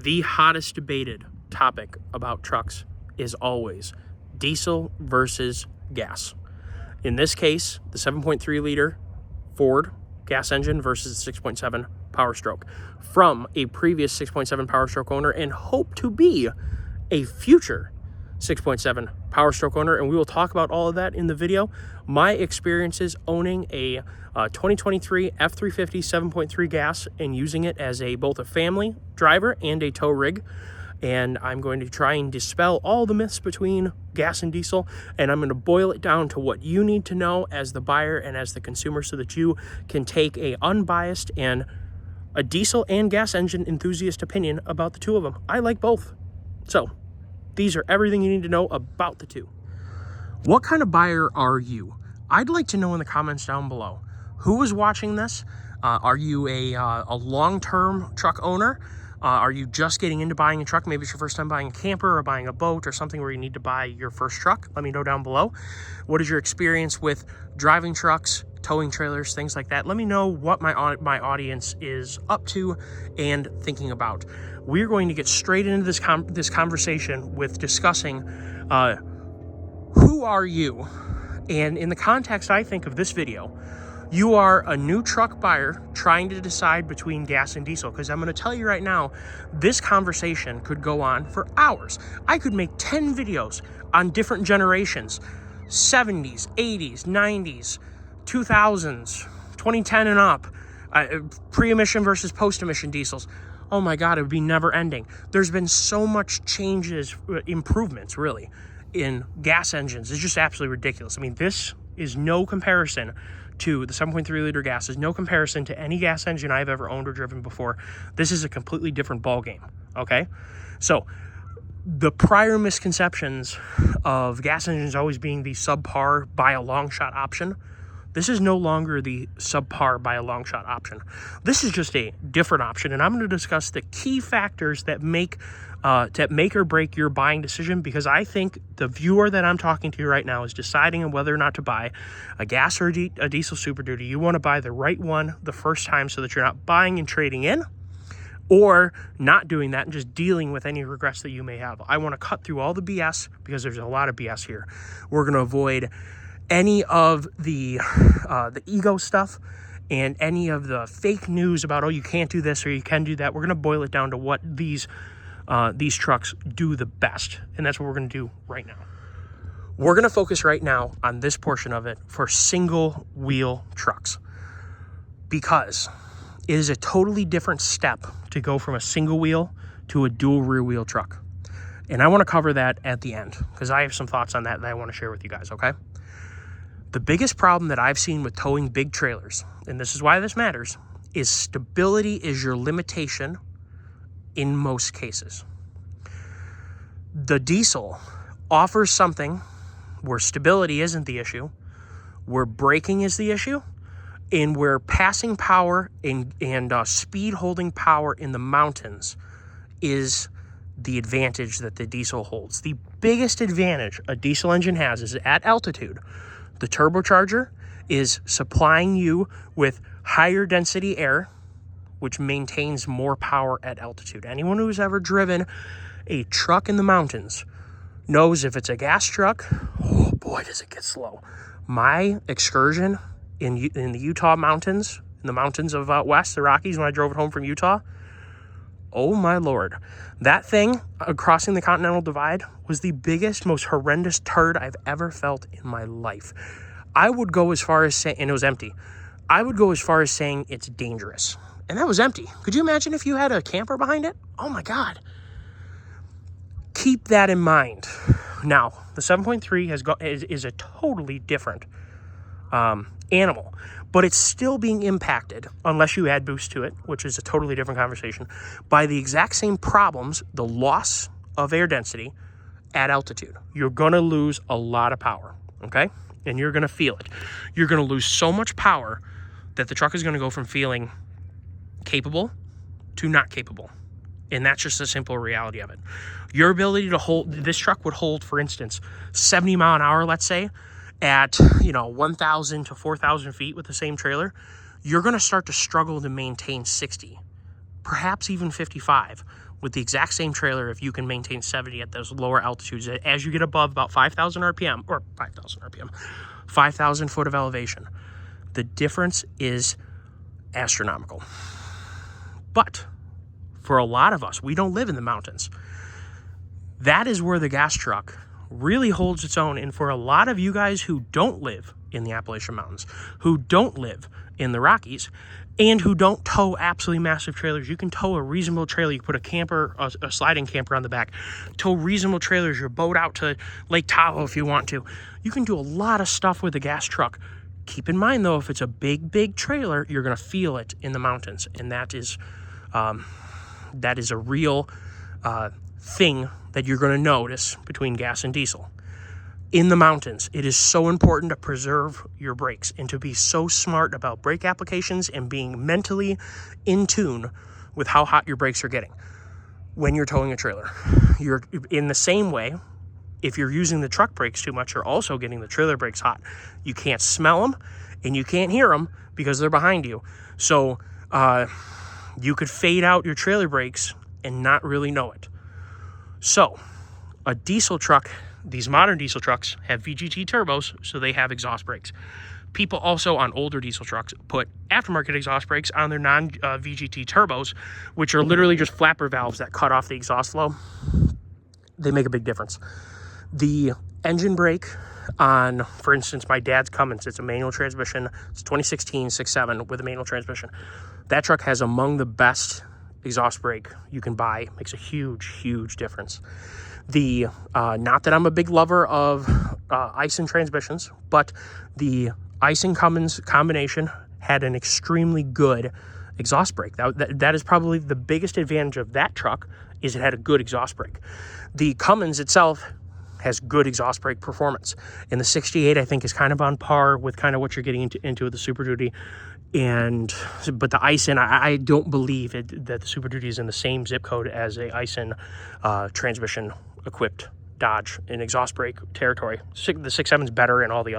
The hottest debated topic about trucks is always diesel versus gas. In this case, the 7.3 liter Ford gas engine versus the 6.7 powerstroke, from a previous 6.7 powerstroke owner and hope to be a future 6.7 powerstroke owner, and we will talk about all of that in the video. My experiences owning a 2023 F350 7.3 gas and using it as both a family driver and a tow rig. And I'm going to try and dispel all the myths between gas and diesel, and I'm going to boil it down to what you need to know as the buyer and as the consumer so that you can take a unbiased and a diesel and gas engine enthusiast opinion about the two of them. I like both. So these are everything you need to know about the two. What kind of buyer are you? I'd like to know in the comments down below. Who is watching this? Are you a long-term truck owner? Are you just getting into buying a truck? Maybe it's your first time buying a camper or buying a boat or something where you need to buy your first truck. Let me know down below. What is your experience with driving trucks, towing trailers, things like that? Let me know what my audience is up to and thinking about. We're going to get straight into this conversation with discussing who are you? And in the context, I think, of this video, you are a new truck buyer trying to decide between gas and diesel, because I'm going to tell you right now, this conversation could go on for hours. I could make 10 videos on different generations, 70s, 80s, 90s, 2000s, 2010 and up, pre-emission versus post-emission diesels. Oh my God, it would be never ending. There's been so much changes, improvements really, in gas engines. It's just absolutely ridiculous. I mean, this is no comparison to the 7.3 liter gas, is no comparison to any gas engine I've ever owned or driven before. This is a completely different ball game, okay? So the prior misconceptions of gas engines always being the subpar by a long shot option, this is no longer the subpar by a long shot option. This is just a different option, and I'm going to discuss the key factors that make or break your buying decision, because I think the viewer that I'm talking to right now is deciding on whether or not to buy a gas or a diesel Super Duty. You want to buy the right one the first time so that you're not buying and trading in, or not doing that and just dealing with any regrets that you may have. I want to cut through all the BS, because there's a lot of BS here. We're going to avoid any of the ego stuff and any of the fake news about, oh, you can't do this or you can do that. We're going to boil it down to what these trucks do the best, and that's what we're going to do right now. We're going to focus right now on this portion of it for single wheel trucks, because it is a totally different step to go from a single wheel to a dual rear wheel truck. And I want to cover that at the end, because I have some thoughts on that I want to share with you guys, okay? The biggest problem that I've seen with towing big trailers, and this is why this matters, is stability is your limitation in most cases. The diesel offers something where stability isn't the issue, where braking is the issue, and where passing power and speed holding power in the mountains is the advantage that the diesel holds. The biggest advantage a diesel engine has is at altitude. The turbocharger is supplying you with higher density air, which maintains more power at altitude. Anyone who's ever driven a truck in the mountains knows if it's a gas truck, oh boy, does it get slow. My excursion in the Utah mountains, in the mountains of out west, the Rockies, when I drove it home from Utah, oh my Lord. That thing crossing the Continental Divide was the biggest, most horrendous turd I've ever felt in my life. I would go as far as saying, and it was empty, I would go as far as saying it's dangerous. And that was empty. Could you imagine if you had a camper behind it? Oh my God. Keep that in mind. Now, the 7.3 is a totally different animal, but it's still being impacted, unless you add boost to it, which is a totally different conversation, by the exact same problems, the loss of air density at altitude. You're going to lose a lot of power, okay? And you're going to feel it. You're going to lose so much power that the truck is going to go from feeling capable to not capable. And that's just a simple reality of it. Your ability to hold, this truck would hold, for instance, 70 mile an hour, let's say, at 1,000 to 4,000 feet with the same trailer. You're going to start to struggle to maintain 60 perhaps even 55 with the exact same trailer if you can maintain 70 at those lower altitudes. As you get above about 5,000 RPM, or 5,000 RPM, 5,000 foot of elevation, the difference is astronomical. But for a lot of us, we don't live in the mountains. That is where the gas truck really holds its own. And for a lot of you guys who don't live in the Appalachian Mountains, who don't live in the Rockies, and who don't tow absolutely massive trailers, you can tow a reasonable trailer. You put a camper, a sliding camper on the back, tow reasonable trailers, your boat out to Lake Tahoe if you want to. You can do a lot of stuff with a gas truck. Keep in mind, though, if it's a big trailer, you're going to feel it in the mountains. And that is a real thing that you're going to notice between gas and diesel. In the mountains, it is so important to preserve your brakes and to be so smart about brake applications and being mentally in tune with how hot your brakes are getting when you're towing a trailer. You're in the same way, if you're using the truck brakes too much, you're also getting the trailer brakes hot. You can't smell them and you can't hear them because they're behind you. So you could fade out your trailer brakes and not really know it. So a diesel truck, these modern diesel trucks have VGT turbos, so they have exhaust brakes. People also on older diesel trucks put aftermarket exhaust brakes on their non-VGT turbos, which are literally just flapper valves that cut off the exhaust flow. They make a big difference. The engine brake on, for instance, my dad's Cummins, it's a manual transmission. It's 2016 6.7 with a manual transmission. That truck has among the best exhaust brake you can buy. Makes a huge difference. Not that I'm a big lover of Aisin transmissions, but the Aisin Cummins combination had an extremely good exhaust brake. That is probably the biggest advantage of that truck, is it had a good exhaust brake. The Cummins itself has good exhaust brake performance. And the 68, I think, is kind of on par with kind of what you're getting into with the Super Duty. But the Aisin, I don't believe that the Super Duty is in the same zip code as a Aisin transmission equipped Dodge in exhaust brake territory. The 6.7 is better in all the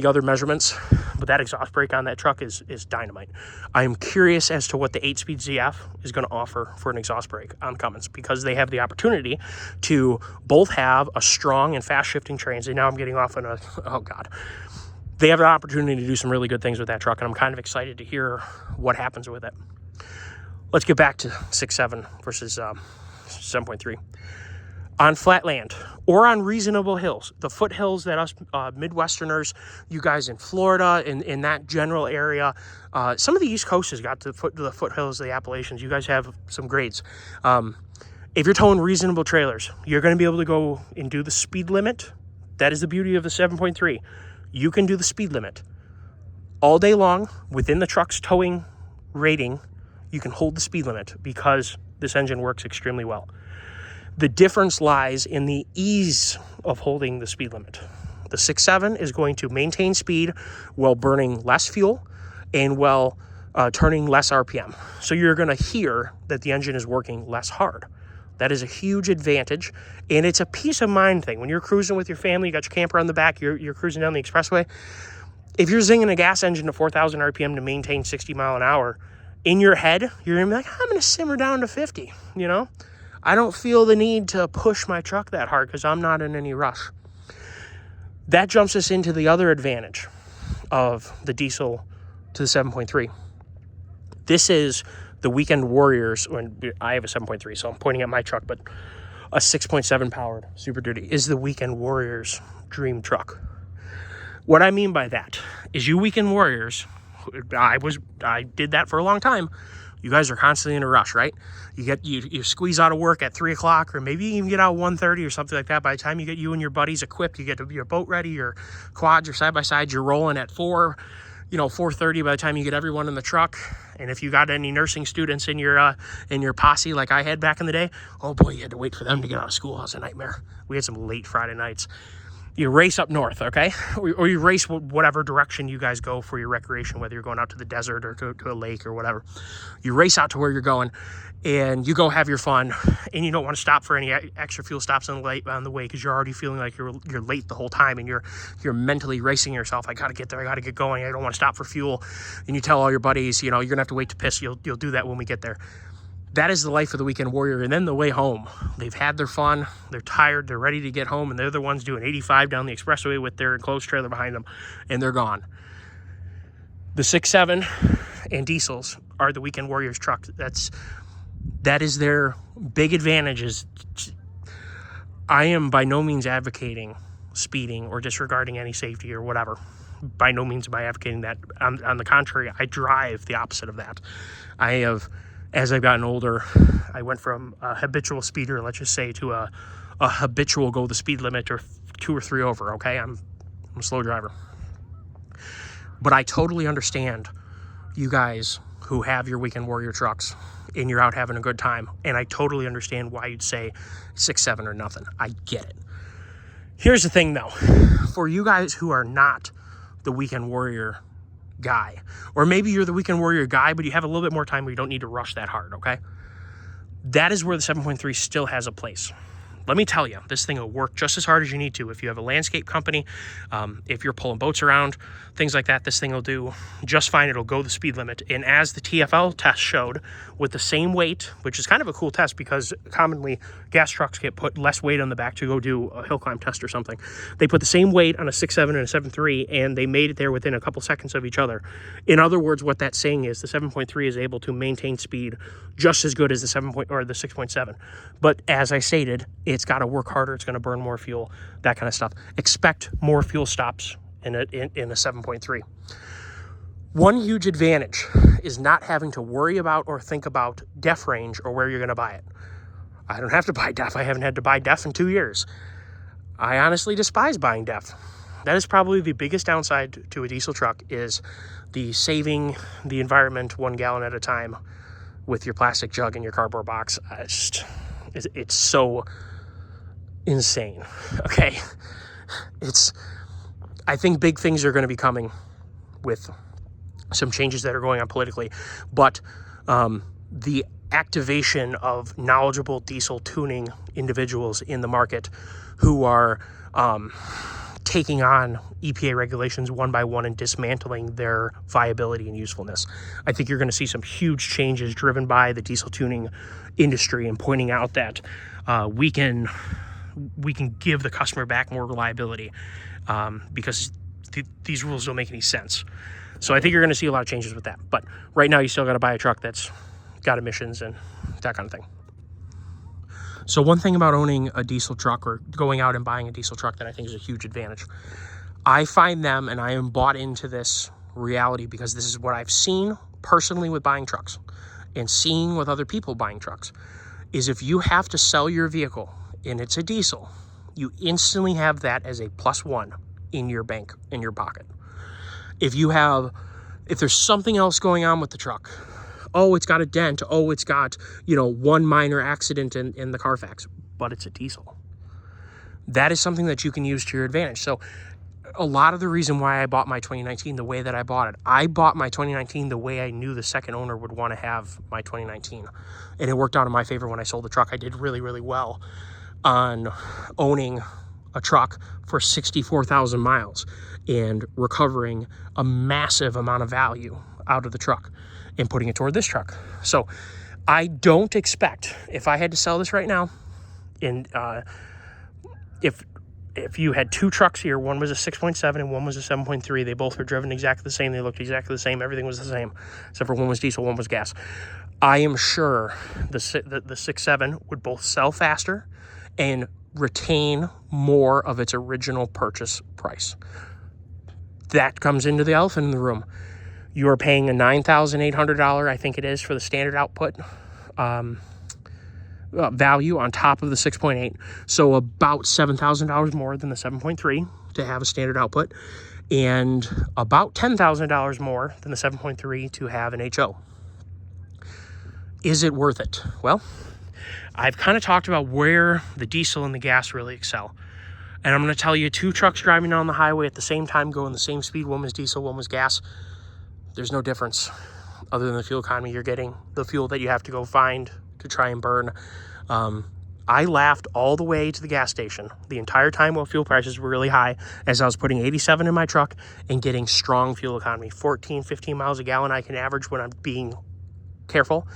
other measurements, but that exhaust brake on that truck is dynamite. I am curious as to what the 8-speed ZF is going to offer for an exhaust brake on Cummins, because they have the opportunity to both have a strong and fast shifting transmission. Now I'm getting off on they have the opportunity to do some really good things with that truck, and I'm kind of excited to hear what happens with it. Let's get back to 6.7 versus 7.3. On flat land or on reasonable hills, the foothills that us Midwesterners, you guys in Florida, in that general area, some of the East Coast has got the foothills of the Appalachians. You guys have some grades. If you're towing reasonable trailers, you're going to be able to go and do the speed limit. That is the beauty of the 7.3. You can do the speed limit all day long within the truck's towing rating. You can hold the speed limit because this engine works extremely well. The difference lies in the ease of holding the speed limit. The 6.7 is going to maintain speed while burning less fuel and while turning less RPM. So you're going to hear that the engine is working less hard. That is a huge advantage, and it's a peace of mind thing. When you're cruising with your family, you got your camper on the back, you're cruising down the expressway. If you're zinging a gas engine to 4,000 RPM to maintain 60 mile an hour, in your head, you're going to be like, I'm going to simmer down to 50, you know? I don't feel the need to push my truck that hard because I'm not in any rush. That jumps us into the other advantage of the diesel to the 7.3. This is the weekend warriors. When I have a 7.3, so I'm pointing at my truck, but a 6.7 powered Super Duty is the weekend warriors dream truck. What I mean by that is, you weekend warriors, I did that for a long time. You guys are constantly in a rush, right? You squeeze out of work at 3 o'clock, or maybe you even get out 1:30 or something like that. By the time you get you and your buddies equipped, you get your boat ready, your quads, your side-by-sides, you're rolling at 4:30 by the time you get everyone in the truck. And if you got any nursing students in your posse like I had back in the day, oh boy, you had to wait for them to get out of school. It was a nightmare. We had some late Friday nights. You race up north, okay? Or you race whatever direction you guys go for your recreation, whether you're going out to the desert or to a lake or whatever. You race out to where you're going, and you go have your fun, and you don't want to stop for any extra fuel stops on the way because you're already feeling like you're late the whole time, and you're mentally racing yourself. I got to get there. I got to get going. I don't want to stop for fuel. And you tell all your buddies, you're going to have to wait to piss. You'll do that when we get there. That is the life of the weekend warrior. And then the way home, they've had their fun, they're tired, they're ready to get home, and they're the ones doing 85 down the expressway with their enclosed trailer behind them, and they're gone. The 6.7 and diesels are the weekend warriors truck. That is their big advantage. I am by no means advocating speeding or disregarding any safety or whatever. By no means am I advocating that. On the contrary, I drive the opposite of that. As I've gotten older, I went from a habitual speeder, let's just say, to a habitual go the speed limit or 2 or 3 over, okay? I'm a slow driver. But I totally understand you guys who have your weekend warrior trucks and you're out having a good time. And I totally understand why you'd say 6.7 or nothing. I get it. Here's the thing, though. For you guys who are not the weekend warrior guy, or maybe you're the weekend warrior guy, but you have a little bit more time where you don't need to rush that hard, okay? That is where the 7.3 still has a place. Let me tell you, this thing will work just as hard as you need to. If you have a landscape company, if you're pulling boats around, things like that, this thing will do just fine. It'll go the speed limit. And as the TFL test showed, with the same weight, which is kind of a cool test because commonly gas trucks get put less weight on the back to go do a hill climb test or something. They put the same weight on a 6.7 and a 7.3, and they made it there within a couple seconds of each other. In other words, what that's saying is the 7.3 is able to maintain speed just as good as the 6.7. But as I stated, it's got to work harder. It's going to burn more fuel, that kind of stuff. Expect more fuel stops in a 7.3. One huge advantage is not having to worry about or think about DEF range or where you're going to buy it. I don't have to buy DEF. I haven't had to buy DEF in 2 years. I honestly despise buying DEF. That is probably the biggest downside to a diesel truck, is the saving the environment 1 gallon at a time with your plastic jug in your cardboard box. It's so insane. Okay. I think big things are going to be coming with some changes that are going on politically, but the activation of knowledgeable diesel tuning individuals in the market who are taking on EPA regulations one by one and dismantling their viability and usefulness. I think you're going to see some huge changes driven by the diesel tuning industry and pointing out that we can give the customer back more reliability because these rules don't make any sense. So I think you're going to see a lot of changes with that. But right now, you still got to buy a truck that's got emissions and that kind of thing. So one thing about owning a diesel truck or going out and buying a diesel truck that I think is a huge advantage, I find them, and I am bought into this reality because this is what I've seen personally with buying trucks and seeing with other people buying trucks, is if you have to sell your vehicle and it's a diesel, you instantly have that as a +1 in your bank, in your pocket. If there's something else going on with the truck, oh, it's got a dent, oh, it's got, one minor accident in the Carfax, but it's a diesel. That is something that you can use to your advantage. So a lot of the reason why I bought my 2019 the way that I bought my 2019 the way I knew the second owner would want to have my 2019. And it worked out in my favor when I sold the truck. I did really, really well on owning a truck for 64,000 miles and recovering a massive amount of value out of the truck and putting it toward this truck. So I don't expect, if I had to sell this right now, and if you had 2 trucks here, one was a 6.7 and one was a 7.3, they both were driven exactly the same, they looked exactly the same, everything was the same, except for one was diesel, one was gas. I am sure the 6.7 would both sell faster and retain more of its original purchase price. That comes into the elephant in the room. You are paying a $9,800, I think it is, for the standard output value on top of the 6.8. So about $7,000 more than the 7.3 to have a standard output, and about $10,000 more than the 7.3 to have an HO. Is it worth it? Well, I've kind of talked about where the diesel and the gas really excel. And I'm going to tell you, 2 trucks driving on the highway at the same time, going the same speed, one was diesel, one was gas, there's no difference other than the fuel economy. You're getting the fuel that you have to go find to try and burn. I laughed all the way to the gas station the entire time while fuel prices were really high, as I was putting 87 in my truck and getting strong fuel economy. 14, 15 miles a gallon I can average when I'm being careful.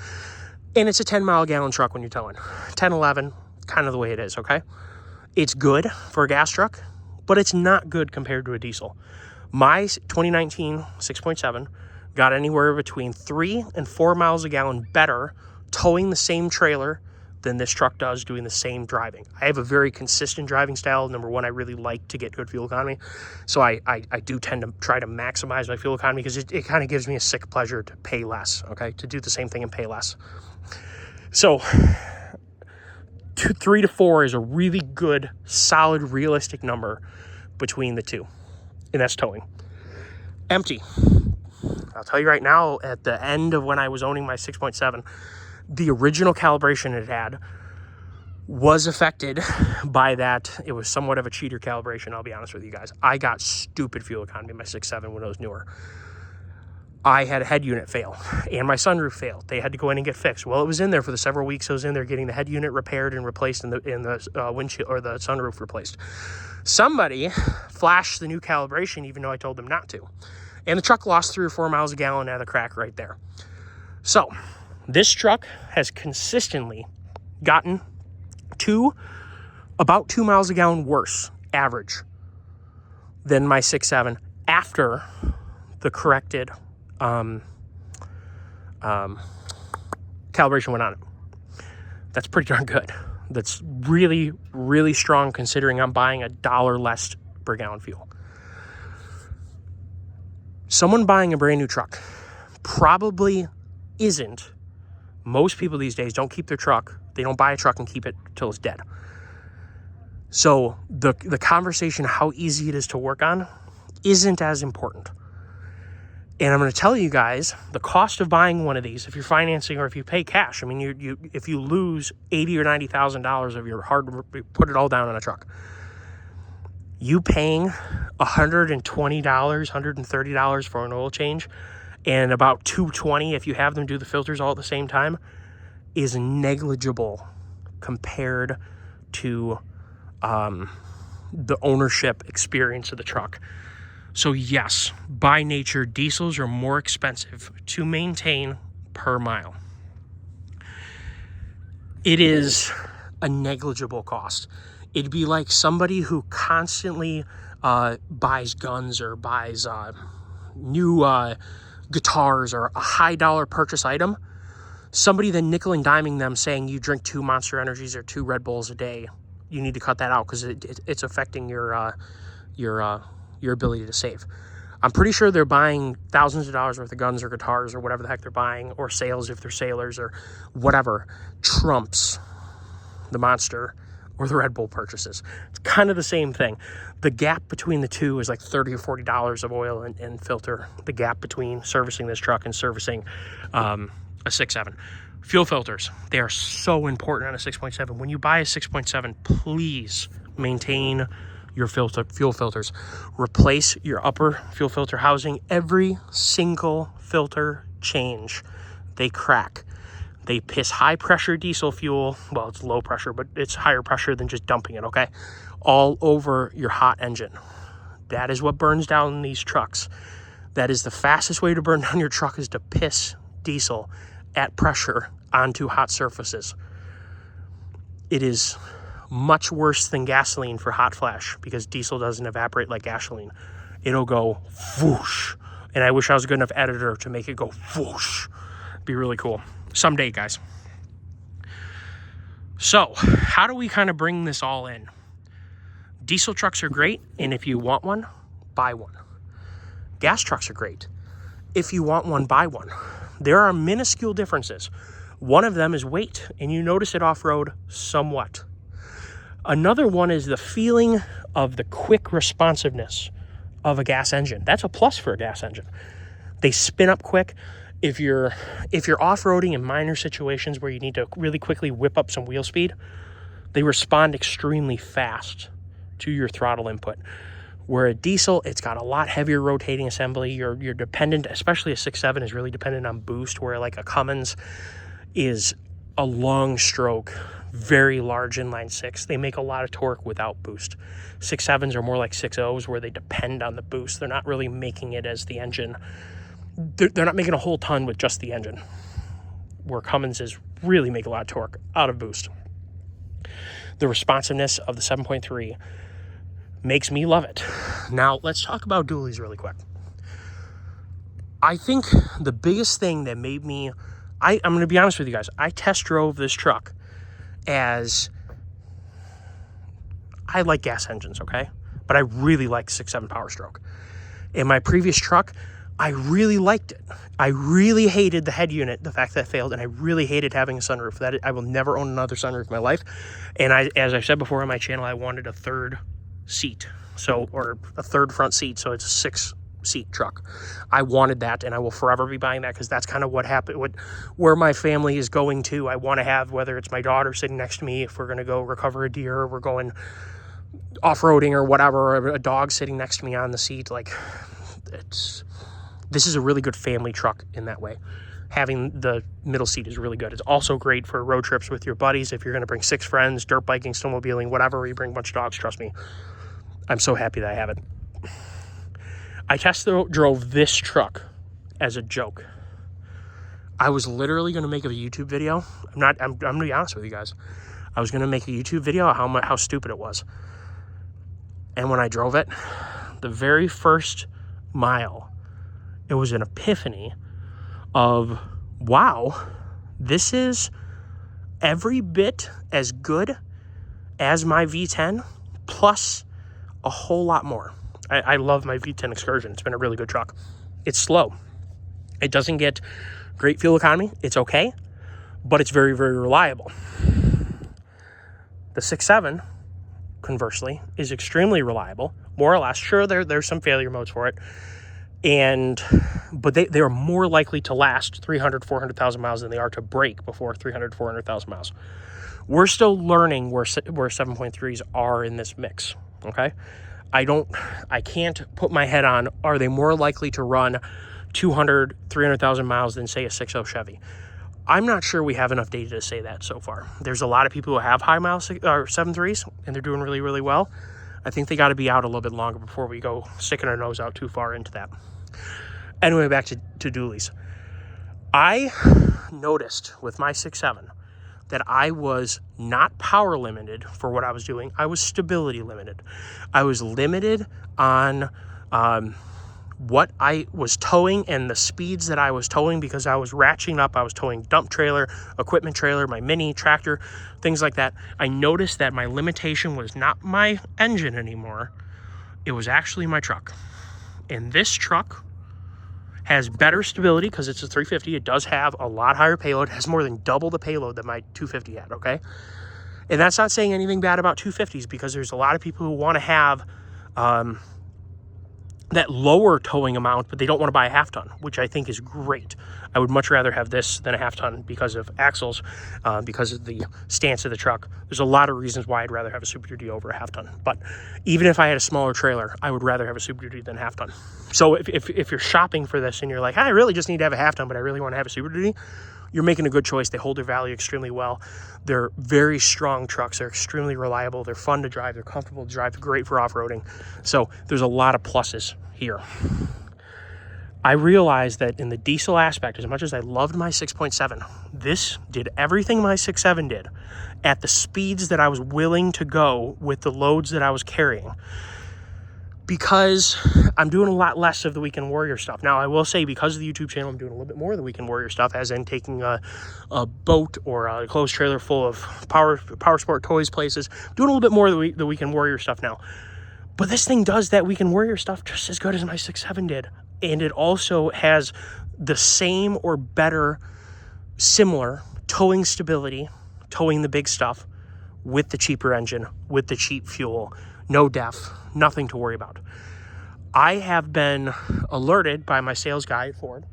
And it's a 10-mile-a-gallon truck when you're towing. 10, 11, kind of the way it is, okay? It's good for a gas truck, but it's not good compared to a diesel. My 2019 6.7 got anywhere between 3 and 4 miles a gallon better towing the same trailer than this truck does doing the same driving. I have a very consistent driving style. Number one, I really like to get good fuel economy. So I do tend to try to maximize my fuel economy because it kind of gives me a sick pleasure to pay less, okay? To do the same thing and pay less. So 3 to 4 is a really good, solid, realistic number between the two. And that's towing. Empty. I'll tell you right now, at the end of when I was owning my 6.7, the original calibration it had was affected by that. It was somewhat of a cheater calibration, I'll be honest with you guys. I got stupid fuel economy in my 6.7 when it was newer. I had a head unit fail and my sunroof failed. They had to go in and get fixed. Well, it was in there for the several weeks I was in there getting the head unit repaired and replaced and the windshield or the sunroof replaced. Somebody flashed the new calibration even though I told them not to. And the truck lost 3 or 4 miles a gallon out of the crack right there. So this truck has consistently gotten about 2 miles a gallon worse average than my 6.7 after the corrected calibration went on it. That's pretty darn good. That's really, really strong considering I'm buying $1 less per gallon fuel. Someone buying a brand new truck probably isn't. Most people these days don't keep their truck. They don't buy a truck and keep it till it's dead. So the conversation, how easy it is to work on, isn't as important. And I'm going to tell you guys the cost of buying one of these, if you're financing or if you pay cash. I mean, if you lose $80,000 or $90,000 of your hard, put it all down on a truck. You paying $120, $130 for an oil change, and about $220 if you have them do the filters all at the same time, is negligible compared to the ownership experience of the truck. So yes, by nature, diesels are more expensive to maintain per mile. It is a negligible cost. It'd be like somebody who constantly buys guns or buys new guitars or a high dollar purchase item. Somebody then nickel and diming them saying you drink 2 Monster Energies or 2 Red Bulls a day. You need to cut that out because it's affecting your ability to save. I'm pretty sure they're buying thousands of dollars worth of guns or guitars or whatever the heck they're buying, or sails if they're sailors or whatever, trumps the Monster or the Red Bull purchases. It's kind of the same thing. The gap between the two is like $30 or $40 of oil and filter. The gap between servicing this truck and servicing a 6.7. Fuel filters, they are so important on a 6.7. When you buy a 6.7, please maintain your fuel filters. Replace your upper fuel filter housing. Every single filter change, they crack. They piss high pressure diesel fuel. Well, it's low pressure, but it's higher pressure than just dumping it, okay? All over your hot engine. That is what burns down these trucks. That is the fastest way to burn down your truck, is to piss diesel at pressure onto hot surfaces. It is much worse than gasoline for hot flash because diesel doesn't evaporate like gasoline. It'll go whoosh. And I wish I was a good enough editor to make it go whoosh. It'd be really cool. Someday, guys. So, how do we kind of bring this all in? Diesel trucks are great, and if you want one, buy one. Gas trucks are great. If you want one, buy one. There are minuscule differences. One of them is weight, and you notice it off-road somewhat. Another one is the feeling of the quick responsiveness of a gas engine. That's a plus for a gas engine. They spin up quick. If you're off-roading in minor situations where you need to really quickly whip up some wheel speed, they respond extremely fast to your throttle input. Where a diesel, it's got a lot heavier rotating assembly. You're dependent, especially a 6.7 is really dependent on boost, where like a Cummins is a long stroke, very large inline six. They make a lot of torque without boost. 6.7s are more like 6.0s where they depend on the boost. They're not really making it as the engine. They're not making a whole ton with just the engine. Where Cummins is really make a lot of torque out of boost. The responsiveness of the 7.3 makes me love it. Now, let's talk about dualies really quick. I think the biggest thing that made me... I'm going to be honest with you guys. I test drove this truck as... I like gas engines, okay? But I really like 6.7 powerstroke. In my previous truck, I really liked it. I really hated the head unit, the fact that it failed, and I really hated having a sunroof. That I will never own another sunroof in my life. And as I said before on my channel, I wanted a third seat, or a third front seat, so it's a 6-seat truck. I wanted that, and I will forever be buying that, because that's kind of what happened, where my family is going to. I want to have, whether it's my daughter sitting next to me, if we're going to go recover a deer, or we're going off-roading or whatever, or a dog sitting next to me on the seat, like, this is a really good family truck in that way. Having the middle seat is really good. It's also great for road trips with your buddies. If you're going to bring 6 friends, dirt biking, snowmobiling, whatever, you bring a bunch of dogs, trust me. I'm so happy that I have it. I test drove this truck as a joke. I was literally going to make a YouTube video. I'm going to be honest with you guys. I was going to make a YouTube video of how stupid it was. And when I drove it, the very first mile, it was an epiphany of, wow, this is every bit as good as my V10, plus a whole lot more. I love my V10 Excursion. It's been a really good truck. It's slow. It doesn't get great fuel economy. It's okay, but it's very, very reliable. The 6.7, conversely, is extremely reliable, more or less. Sure, there's some failure modes for it, but they are more likely to last 300, 400,000 miles than they are to break before 300, 400,000 miles. We're still learning where 7.3s are in this mix, okay? I can't put my head on, are they more likely to run 200, 300,000 miles than, say, a 6.0 Chevy? I'm not sure we have enough data to say that so far. There's a lot of people who have high mile 7.3s, and they're doing really, really well. I think they got to be out a little bit longer before we go sticking our nose out too far into that. Anyway, back to dualies. I noticed with my 6.7 that I was not power limited for what I was doing. I was stability limited. I was limited on what I was towing and the speeds that I was towing, because I was ratcheting up. I was towing dump trailer, equipment trailer, my mini tractor, things like that. I noticed that my limitation was not my engine anymore. It was actually my truck. And this truck has better stability because it's a 350. It does have a lot higher payload. It has more than double the payload that my 250 had, okay? And that's not saying anything bad about 250s, because there's a lot of people who want to have that lower towing amount, but they don't want to buy a half ton, which I think is great. I would much rather have this than a half ton because of axles, because of the stance of the truck. There's a lot of reasons why I'd rather have a Super Duty over a half ton. But even if I had a smaller trailer, I would rather have a Super Duty than a half ton. So if you're shopping for this and you're like, I really just need to have a half ton, but I really want to have a Super Duty, you're making a good choice. They hold their value extremely well. They're very strong trucks. They're extremely reliable. They're fun to drive. They're comfortable to drive. They're great for off-roading. So there's a lot of pluses here. I realized that in the diesel aspect, as much as I loved my 6.7, this did everything my 6.7 did at the speeds that I was willing to go with the loads that I was carrying, because I'm doing a lot less of the Weekend Warrior stuff. Now, I will say, because of the YouTube channel, I'm doing a little bit more of the Weekend Warrior stuff, as in taking a boat or a closed trailer full of power sport toys places. Doing a little bit more of the Weekend Warrior stuff now. But this thing does that Weekend Warrior stuff just as good as my 6.7 did. And it also has the same or better, similar towing stability, towing the big stuff, with the cheaper engine, with the cheap fuel, no def, nothing to worry about. I have been alerted by my sales guy at Ford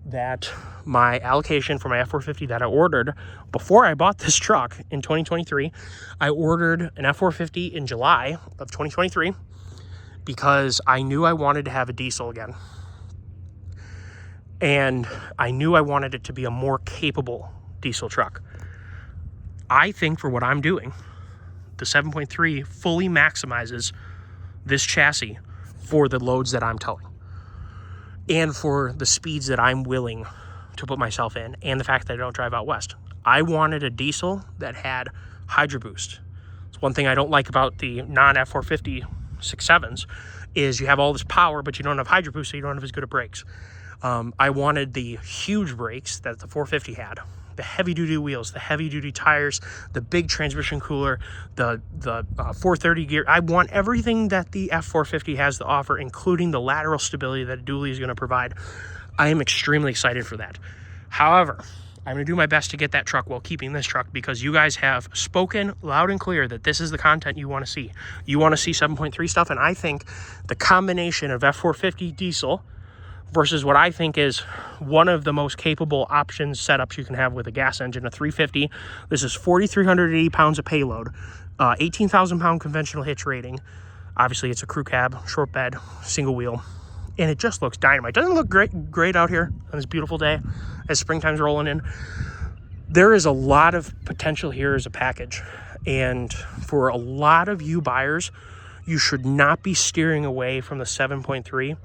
that my allocation for my F450 that I ordered before I bought this truck in 2023, I ordered an F450 in July of 2023 because I knew I wanted to have a diesel again. And I knew I wanted it to be a more capable diesel truck. I think for what I'm doing, the 7.3 fully maximizes this chassis for the loads that I'm towing and for the speeds that I'm willing to put myself in, and the fact that I don't drive out west. I wanted a diesel that had Hydro Boost. It's one thing I don't like about the non-F450 6.7s is you have all this power, but you don't have Hydro Boost, so you don't have as good of brakes. I wanted the huge brakes that the 450 had, the heavy-duty wheels, the heavy-duty tires, the big transmission cooler, the 430 gear. I want everything that the F450 has to offer, including the lateral stability that a dually is going to provide. I am extremely excited for that. However, I'm going to do my best to get that truck while keeping this truck, because you guys have spoken loud and clear that this is the content you want to see. You want to see 7.3 stuff, and I think the combination of F450 diesel versus what I think is one of the most capable options setups you can have with a gas engine, a 350. This is 4,380 pounds of payload, 18,000 pound conventional hitch rating. Obviously, it's a crew cab, short bed, single wheel, and it just looks dynamite. Doesn't it look great out here on this beautiful day as springtime's rolling in? There is a lot of potential here as a package, and for a lot of you buyers, you should not be steering away from the 7.3.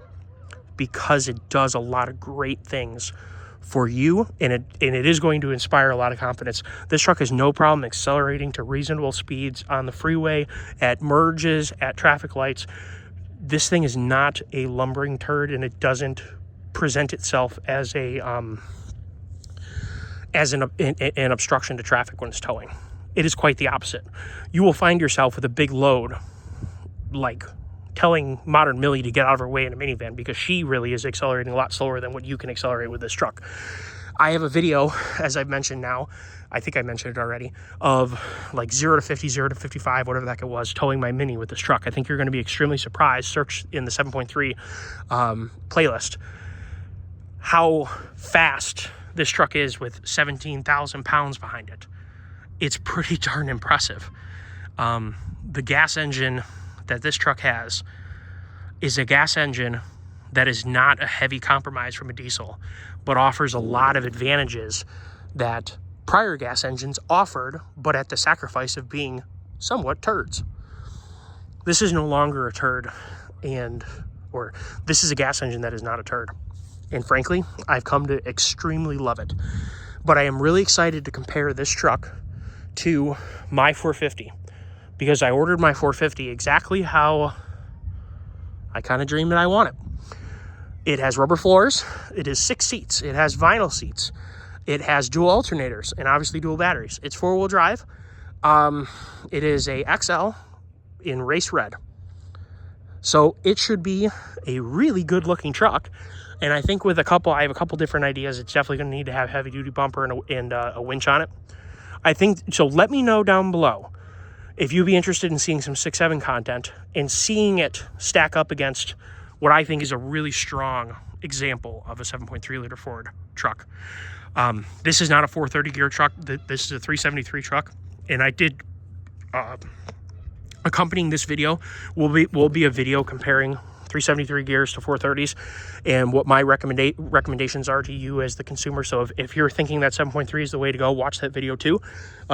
because it does a lot of great things for you, and it is going to inspire a lot of confidence. This truck has no problem accelerating to reasonable speeds on the freeway, at merges, at traffic lights. This thing is not a lumbering turd, and it doesn't present itself as an obstruction to traffic when it's towing. It is quite the opposite. You will find yourself with a big load, like telling modern Millie to get out of her way in a minivan, because she really is accelerating a lot slower than what you can accelerate with this truck. I have a video, as I've mentioned now, I think I mentioned it already, of like 0 to 50, 0 to 55, whatever the heck it was, towing my Mini with this truck. I think you're going to be extremely surprised. Search in the 7.3 playlist how fast this truck is with 17,000 pounds behind it. It's pretty darn impressive. The gas engine that this truck has is a gas engine that is not a heavy compromise from a diesel, but offers a lot of advantages that prior gas engines offered, but at the sacrifice of being somewhat turds. This is no longer a turd, or this is a gas engine that is not a turd. And frankly, I've come to extremely love it. But I am really excited to compare this truck to my 450. Because I ordered my 450 exactly how I kind of dreamed that I want it. It has rubber floors. It is 6 seats. It has vinyl seats. It has dual alternators and obviously dual batteries. It's 4-wheel drive. It is a XL in race red. So it should be a really good looking truck. And I think with I have a couple different ideas. It's definitely going to need to have heavy duty bumper and a winch on it. I think, so let me know down below if you'd be interested in seeing some 6.7 content and seeing it stack up against what I think is a really strong example of a 7.3 liter Ford truck. This is not a 430 gear truck. This is a 373 truck. And I did, accompanying this video will be a video comparing 373 gears to 430s and what my recommendations are to you as the consumer. So if you're thinking that 7.3 is the way to go, watch that video too.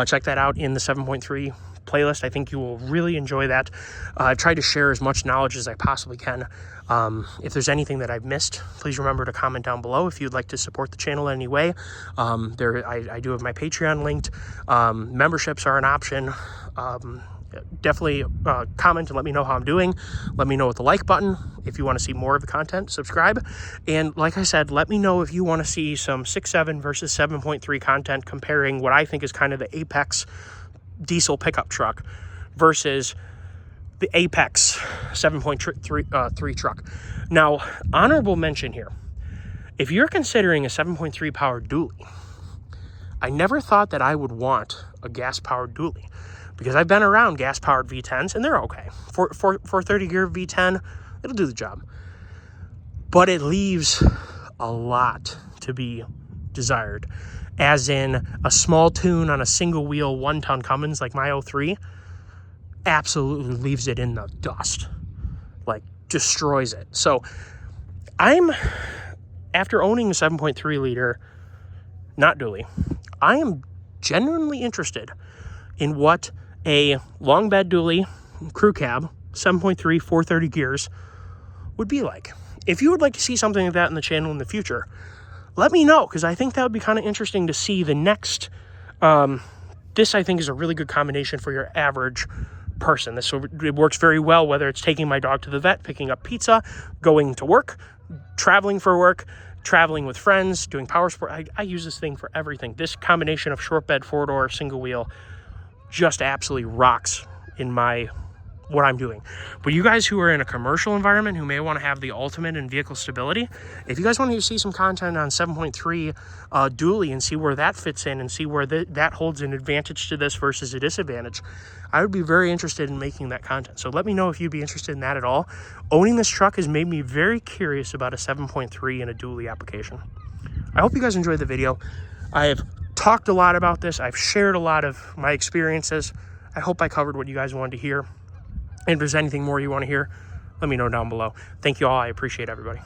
Check that out in the 7.3 playlist. I think you will really enjoy that. I've tried to share as much knowledge as I possibly can. If there's anything that I've missed, please remember to comment down below. If you'd like to support the channel in any way, I do have my Patreon linked. Memberships are an option. Definitely comment and let me know how I'm doing. Let me know with the like button if you want to see more of the content. Subscribe, and like I said, let me know if you want to see some 6.7 versus 7.3 content comparing what I think is kind of the apex diesel pickup truck versus the apex 7.3 truck. Now, honorable mention here, if you're considering a 7.3 powered dually, I never thought that I would want a gas powered dually, because I've been around gas-powered V10s, and they're okay. 430 gear V10, it'll do the job. But it leaves a lot to be desired. As in, a small tune on a single wheel 1-ton Cummins like my 03 absolutely leaves it in the dust, like destroys it. So after owning a 7.3 liter, not dually, I am genuinely interested in what a long bed dually crew cab 7.3 430 gears would be like. If you would like to see something like that in the channel in the future, let me know, because I think that would be kind of interesting to see the next. This, I think, is a really good combination for your average person. It works very well, whether it's taking my dog to the vet, picking up pizza, going to work, traveling for work, traveling with friends, doing power sport. I use this thing for everything. This combination of short bed, 4-door, single wheel just absolutely rocks in what I'm doing. But you guys who are in a commercial environment, who may want to have the ultimate in vehicle stability, if you guys want to see some content on 7.3 dually and see where that fits in and see where that holds an advantage to this versus a disadvantage, I would be very interested in making that content. So let me know if you'd be interested in that at all. Owning this truck has made me very curious about a 7.3 in a dually application. I hope you guys enjoyed the video. I have talked a lot about this. I've shared a lot of my experiences. I hope I covered what you guys wanted to hear. And if there's anything more you want to hear, let me know down below. Thank you all. I appreciate everybody.